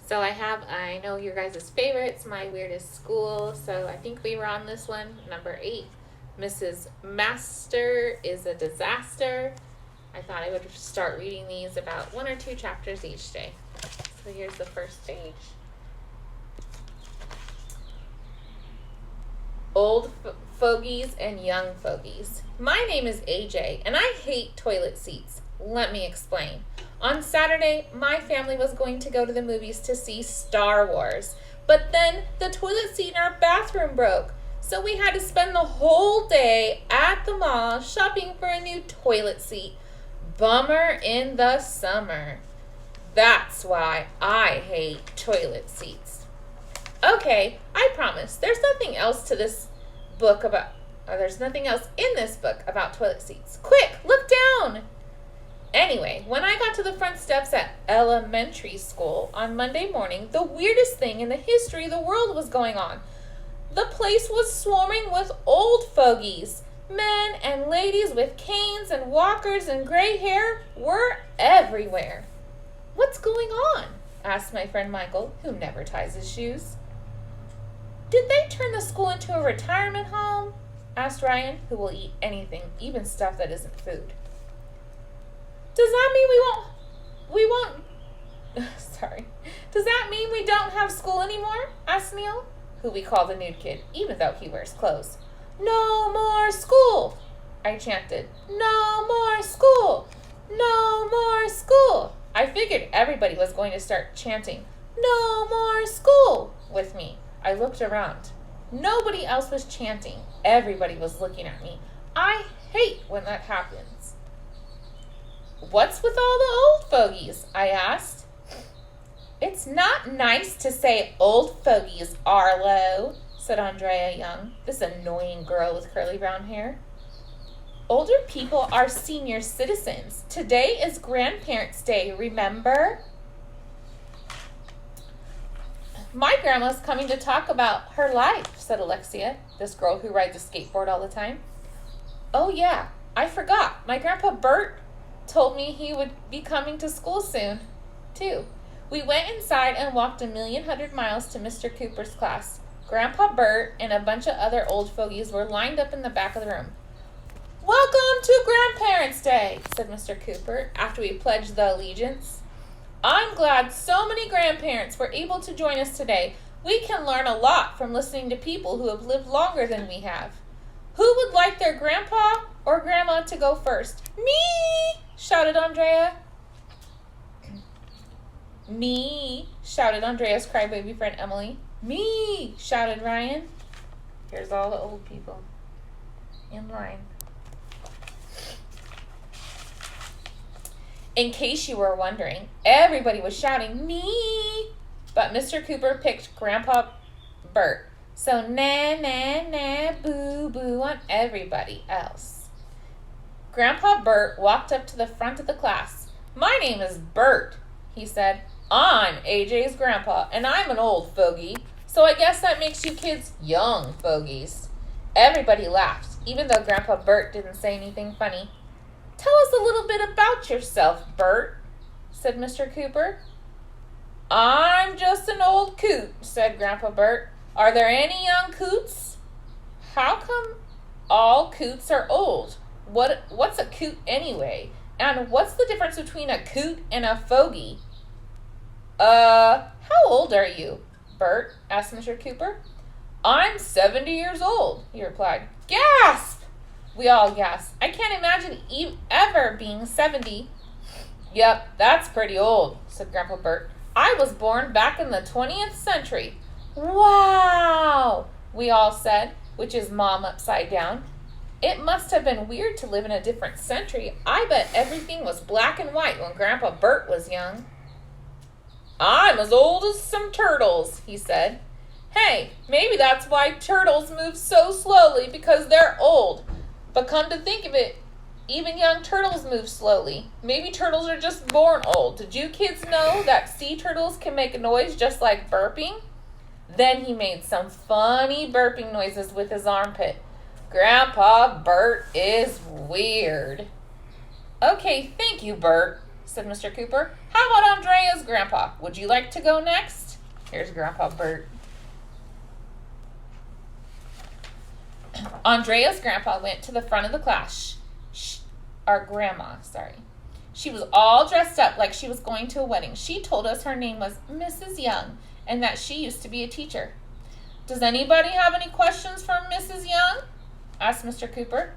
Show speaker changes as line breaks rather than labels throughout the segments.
So I know your guys' favorites, my weirdest school. So I think we were on this one, number 8. Mrs. Master is a disaster. I thought I would start reading these about 1 or 2 chapters each day. So here's the first page. Old fogies and young fogies. My name is AJ, and I hate toilet seats. Let me explain. On Saturday, my family was going to go to the movies to see Star Wars, but then the toilet seat in our bathroom broke, so we had to spend the whole day at the mall shopping for a new toilet seat. Bummer in the summer. That's why I hate toilet seats. Okay, I promise. There's nothing else in this book about toilet seats. Quick, look down. Anyway, when I got to the front steps at elementary school on Monday morning, the weirdest thing in the history of the world was going on. The place was swarming with old fogies. Men and ladies with canes and walkers and gray hair were everywhere. What's going on? Asked my friend Michael, who never ties his shoes. Did they turn the school into a retirement home? Asked Ryan, who will eat anything, even stuff that isn't food. Does that mean Does that mean we don't have school anymore? Asked Neil, who we call the nude kid, even though he wears clothes. No more school, I chanted. No more school. No more school. I figured everybody was going to start chanting, no more school, with me. I looked around. Nobody else was chanting. Everybody was looking at me. I hate when that happens. What's with all the old fogies? I asked. It's not nice to say old fogies, Arlo, said Andrea Young, this annoying girl with curly brown hair. Older people are senior citizens. Today is Grandparents' Day, remember? My grandma's coming to talk about her life, said Alexia, this girl who rides a skateboard all the time. Oh yeah, I forgot. My grandpa Bert told me he would be coming to school soon, too. We went inside and walked 1,100,000 miles to Mr. Cooper's class. Grandpa Bert and a bunch of other old fogies were lined up in the back of the room. Welcome to Grandparents' Day, said Mr. Cooper, after we pledged the allegiance. I'm glad so many grandparents were able to join us today. We can learn a lot from listening to people who have lived longer than we have. Who would like their grandpa or grandma to go first? Me, shouted Andrea. Me, shouted Andrea's crybaby friend Emily. Me, shouted Ryan. Here's all the old people in line. In case you were wondering, everybody was shouting, me, but Mr. Cooper picked Grandpa Bert. So na, na, na, boo, boo on everybody else. Grandpa Bert walked up to the front of the class. My name is Bert, he said. I'm AJ's grandpa, and I'm an old fogey, so I guess that makes you kids young fogies. Everybody laughed, even though Grandpa Bert didn't say anything funny. Tell us a little bit about yourself, Bert, said Mr. Cooper. I'm just an old coot, said Grandpa Bert. Are there any young coots? How come all coots are old? What's a coot anyway? And what's the difference between a coot and a fogey? How old are you, Bert? Asked Mr. Cooper. I'm 70 years old, he replied. Gasp! We all gasped. I can't imagine ever being 70. Yep, that's pretty old, said Grandpa Bert. I was born back in the 20th century. Wow, we all said, which is Mom upside down. It must have been weird to live in a different century. I bet everything was black and white when Grandpa Bert was young. I'm as old as some turtles, he said. Hey, maybe that's why turtles move so slowly, because they're old. But come to think of it, even young turtles move slowly. Maybe turtles are just born old. Did you kids know that sea turtles can make a noise just like burping? Then he made some funny burping noises with his armpit. Grandpa Bert is weird. Okay, thank you, Bert, said Mr. Cooper. How about Andrea's grandpa? Would you like to go next? Here's Grandpa Bert. Andrea's grandpa went to the front of the class. Our grandma, sorry. She was all dressed up like she was going to a wedding. She told us her name was Mrs. Young and that she used to be a teacher. Does anybody have any questions for Mrs. Young? Asked Mr. Cooper.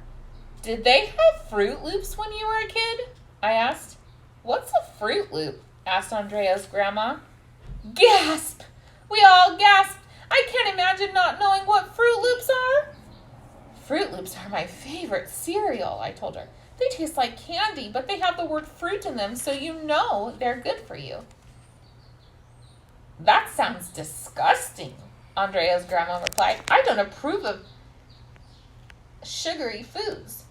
Did they have Fruit Loops when you were a kid? I asked. What's a Fruit Loop? Asked Andrea's grandma. Gasp! We all gasped. I can't imagine not knowing what Fruit Loops are. Fruit Loops are my favorite cereal, I told her. They taste like candy, but they have the word fruit in them, so you know they're good for you. That sounds disgusting, Andrea's grandma replied. I don't approve of sugary foods.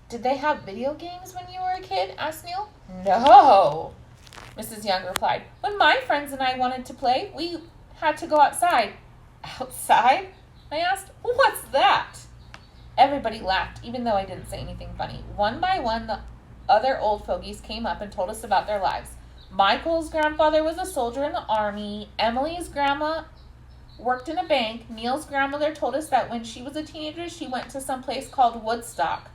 Did they have video games when you were a kid? Asked Neil. No, Mrs. Young replied. When my friends and I wanted to play, we had to go outside. Outside? I asked. What's that? Everybody laughed, even though I didn't say anything funny. One by one, the other old fogies came up and told us about their lives. Michael's grandfather was a soldier in the army. Emily's grandma worked in a bank. Neil's grandmother told us that when she was a teenager, she went to some place called Woodstock.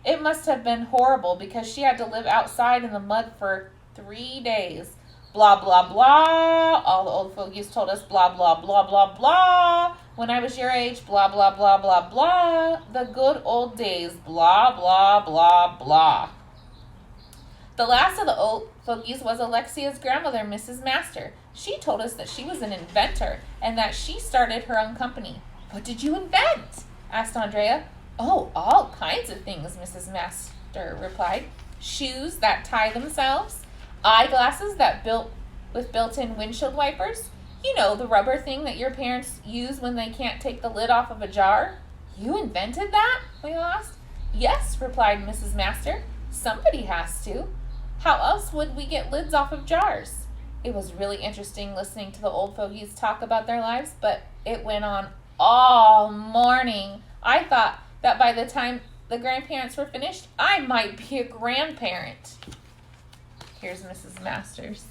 It must have been horrible because she had to live outside in the mud for 3 days. Blah, blah, blah. All the old fogies told us blah, blah, blah, blah, blah. When I was your age, blah, blah, blah, blah, blah. The good old days, blah, blah, blah, blah. The last of the old fogies was Alexia's grandmother, Mrs. Master. She told us that she was an inventor and that she started her own company. What did you invent? Asked Andrea. Oh, all kinds of things, Mrs. Master replied. Shoes that tie themselves, eyeglasses that with built-in windshield wipers. You know, the rubber thing that your parents use when they can't take the lid off of a jar. You invented that? We asked. Yes, replied Mrs. Master. Somebody has to. How else would we get lids off of jars? It was really interesting listening to the old fogies talk about their lives, but it went on all morning. I thought that by the time the grandparents were finished, I might be a grandparent. Here's Mrs. Masters.